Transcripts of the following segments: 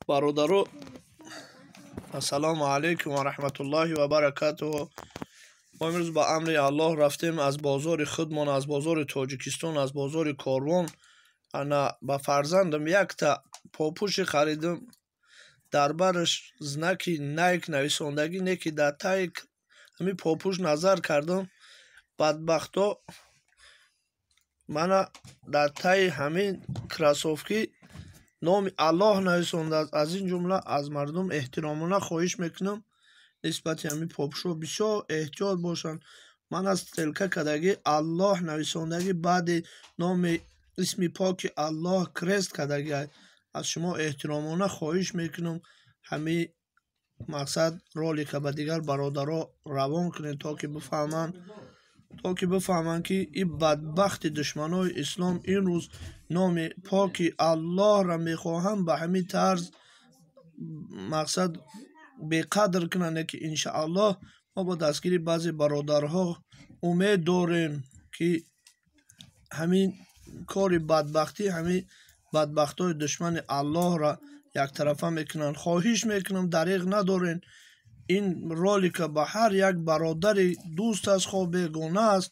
برادرو السلام علیکم و رحمت الله و برکاته. ما امروز با امر الله رفتیم از بازار خودمان، از بازار تاجیکستان، از بازار کاروان. انا با فرزندم یک تا پاپوش خریدم، در برش زنکی نیک نویسندگی نیکی در تای همی پاپوش نظر کردم. بدبختا من در تای همین کراسوفکی نام الله نویسنده است. از این جمله از مردم احترامانه خواهش میکنم نسبت همین پاپوشو بسیار احتیاط باشند. من از تلکه کدگی الله نویسندگی بعد نام اسم پاک الله کریست کدگی از شما احترامانه خواهش میکنم همین مقصد رولی که به دیگر برادرها روان کنید تا که بفهمند که این بدبخت دشمنای اسلام این روز نام پاک الله را میخواهم به همین طرز مقصد بقدر کنند که انشاءالله ما با دستگیری بعضی برادرها امید داریم که همین کار بدبختی همین بدبختای دشمن الله را یک طرفه میکنن. خواهش میکنم دریغ ندارین، این رولی که به هر یک برادر دوست است خواه بیگانه است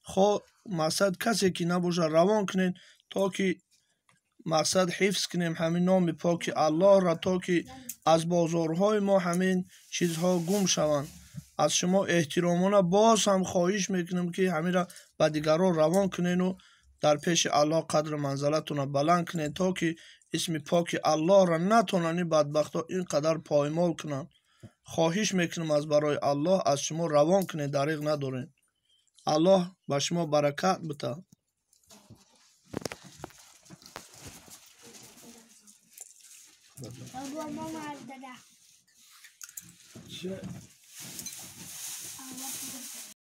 خواه مقصد کسی که نباشه روان کنین تا که مقصد حفظ کنیم همین نام پاک الله را تا که از بازارهای ما همین چیزها گم شوند. از شما احترامانه باز هم خواهش میکنم که همین را به دیگران روان کنین و در پیش الله قدر منزلتون را بلند کنین تا که اسم پاک الله را نتونن بدبختا اینقدر پایمال کنن. خواهش میکنم از برای الله از شما روان کنین، دریغ ندارین. الله به شما برکت بده.